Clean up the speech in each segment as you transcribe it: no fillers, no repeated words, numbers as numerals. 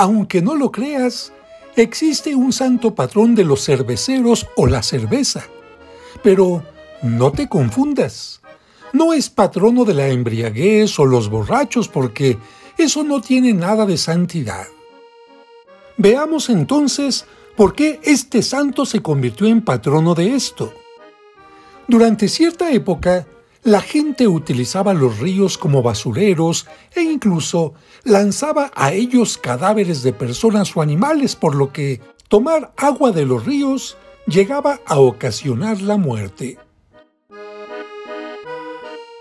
Aunque no lo creas, existe un santo patrón de los cerveceros o la cerveza. Pero no te confundas. No es patrono de la embriaguez o los borrachos porque eso no tiene nada de santidad. Veamos entonces por qué este santo se convirtió en patrono de esto. Durante cierta época, la gente utilizaba los ríos como basureros e incluso lanzaba a ellos cadáveres de personas o animales, por lo que tomar agua de los ríos llegaba a ocasionar la muerte.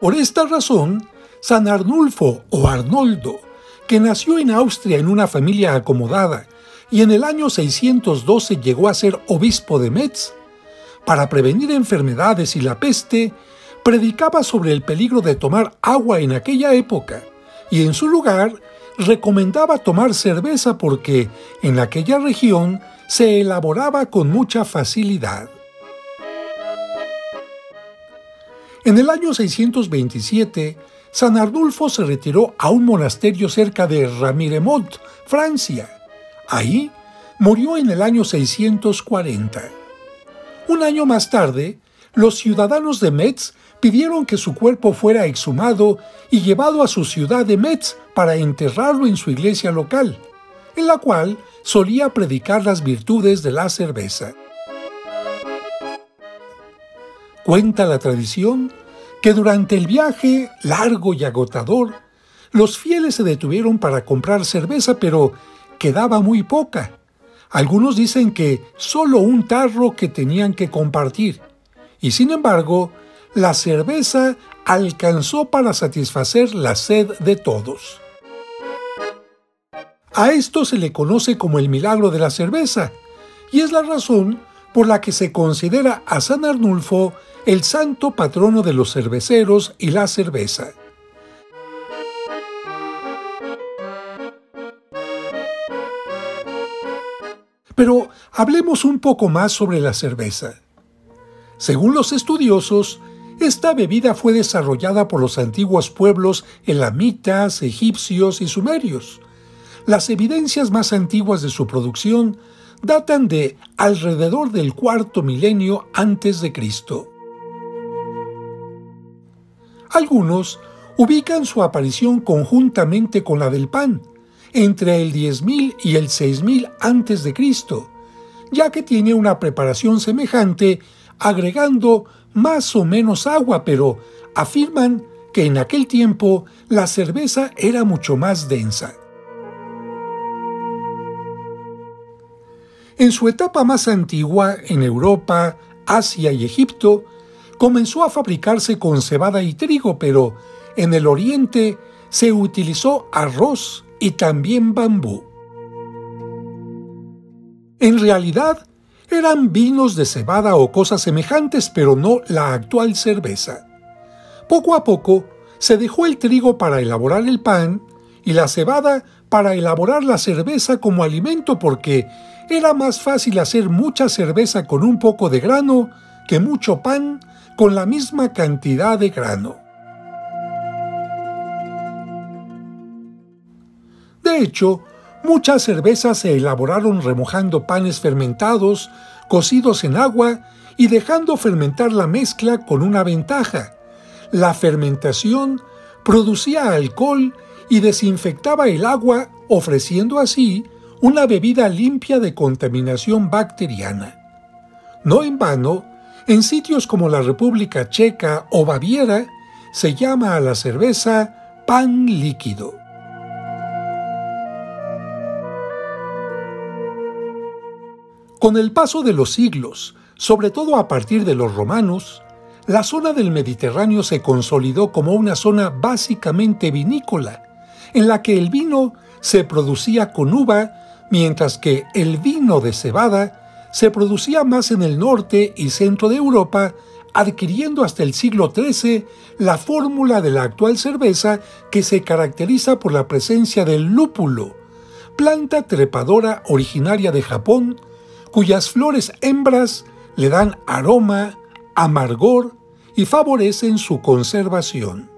Por esta razón, San Arnulfo o Arnoldo, que nació en Austria en una familia acomodada y en el año 612 llegó a ser obispo de Metz, para prevenir enfermedades y la peste, predicaba sobre el peligro de tomar agua en aquella época y en su lugar recomendaba tomar cerveza porque en aquella región se elaboraba con mucha facilidad. En el año 627, San Arnulfo se retiró a un monasterio cerca de Remiremont, Francia. Ahí murió en el año 640. Un año más tarde, los ciudadanos de Metz pidieron que su cuerpo fuera exhumado y llevado a su ciudad de Metz para enterrarlo en su iglesia local, en la cual solía predicar las virtudes de la cerveza. Cuenta la tradición que durante el viaje largo y agotador, los fieles se detuvieron para comprar cerveza, pero quedaba muy poca. Algunos dicen que solo un tarro que tenían que compartir, y sin embargo, la cerveza alcanzó para satisfacer la sed de todos. A esto se le conoce como el milagro de la cerveza, y es la razón por la que se considera a San Arnulfo el santo patrono de los cerveceros y la cerveza. Pero hablemos un poco más sobre la cerveza. Según los estudiosos, esta bebida fue desarrollada por los antiguos pueblos elamitas, egipcios y sumerios. Las evidencias más antiguas de su producción datan de alrededor del cuarto milenio antes de Cristo. Algunos ubican su aparición conjuntamente con la del pan, entre el 10.000 y el 6.000 antes de Cristo, ya que tiene una preparación semejante agregando más o menos agua, pero afirman que en aquel tiempo la cerveza era mucho más densa. En su etapa más antigua, en Europa, Asia y Egipto, comenzó a fabricarse con cebada y trigo, pero en el Oriente se utilizó arroz y también bambú. En realidad, eran vinos de cebada o cosas semejantes, pero no la actual cerveza. Poco a poco, se dejó el trigo para elaborar el pan y la cebada para elaborar la cerveza como alimento, porque era más fácil hacer mucha cerveza con un poco de grano que mucho pan con la misma cantidad de grano. De hecho, muchas cervezas se elaboraron remojando panes fermentados, cocidos en agua y dejando fermentar la mezcla con una ventaja. La fermentación producía alcohol y desinfectaba el agua, ofreciendo así una bebida limpia de contaminación bacteriana. No en vano, en sitios como la República Checa o Baviera, se llama a la cerveza pan líquido. Con el paso de los siglos, sobre todo a partir de los romanos, la zona del Mediterráneo se consolidó como una zona básicamente vinícola, en la que el vino se producía con uva, mientras que el vino de cebada se producía más en el norte y centro de Europa, adquiriendo hasta el siglo XIII la fórmula de la actual cerveza, que se caracteriza por la presencia del lúpulo, planta trepadora originaria de Japón, cuyas flores hembras le dan aroma, amargor y favorecen su conservación.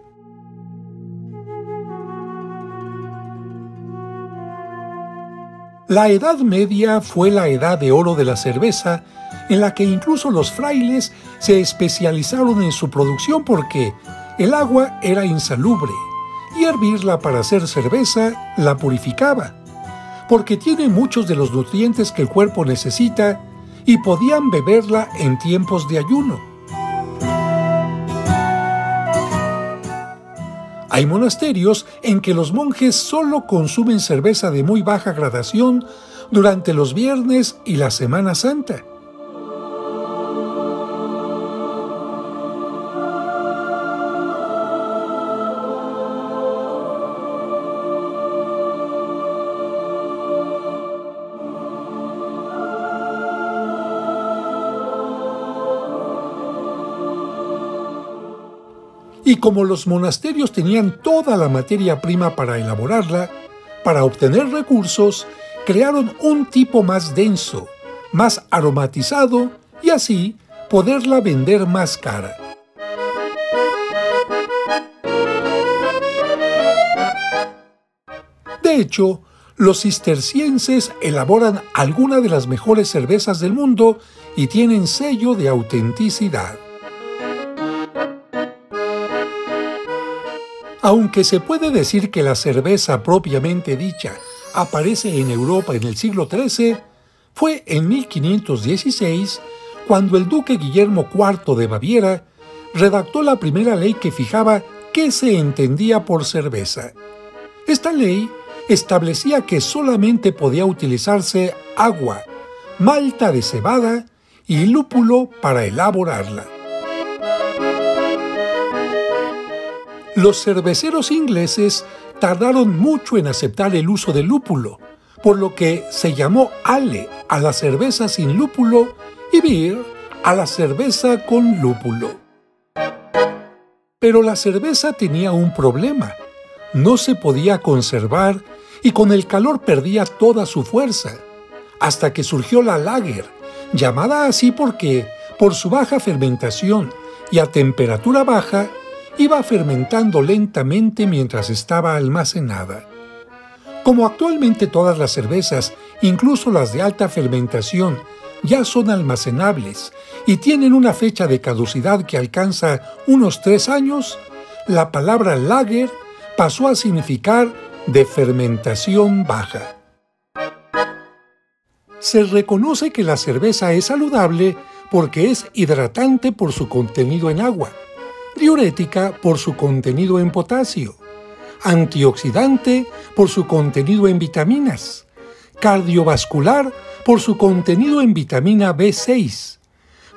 La Edad Media fue la edad de oro de la cerveza, en la que incluso los frailes se especializaron en su producción porque el agua era insalubre y hervirla para hacer cerveza la purificaba, porque tiene muchos de los nutrientes que el cuerpo necesita y podían beberla en tiempos de ayuno. Hay monasterios en que los monjes solo consumen cerveza de muy baja gradación durante los viernes y la Semana Santa. Y como los monasterios tenían toda la materia prima para elaborarla, para obtener recursos, crearon un tipo más denso, más aromatizado y así poderla vender más cara. De hecho, los cistercienses elaboran algunas de las mejores cervezas del mundo y tienen sello de autenticidad. Aunque se puede decir que la cerveza propiamente dicha aparece en Europa en el siglo XIII, fue en 1516 cuando el duque Guillermo IV de Baviera redactó la primera ley que fijaba qué se entendía por cerveza. Esta ley establecía que solamente podía utilizarse agua, malta de cebada y lúpulo para elaborarla. Los cerveceros ingleses tardaron mucho en aceptar el uso del lúpulo, por lo que se llamó ale a la cerveza sin lúpulo y beer a la cerveza con lúpulo. Pero la cerveza tenía un problema: no se podía conservar y con el calor perdía toda su fuerza, hasta que surgió la lager, llamada así porque, por su baja fermentación y a temperatura baja, iba fermentando lentamente mientras estaba almacenada. Como actualmente todas las cervezas, incluso las de alta fermentación, ya son almacenables y tienen una fecha de caducidad que alcanza unos 3 años, la palabra lager pasó a significar de fermentación baja. Se reconoce que la cerveza es saludable porque es hidratante por su contenido en agua, diurética por su contenido en potasio, antioxidante por su contenido en vitaminas, cardiovascular por su contenido en vitamina B6,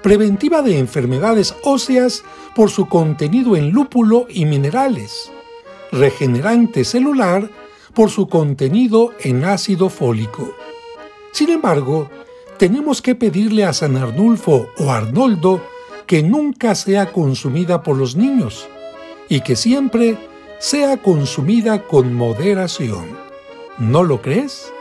preventiva de enfermedades óseas por su contenido en lúpulo y minerales, regenerante celular por su contenido en ácido fólico. Sin embargo, tenemos que pedirle a San Arnulfo o Arnoldo que nunca sea consumida por los niños y que siempre sea consumida con moderación. ¿No lo crees?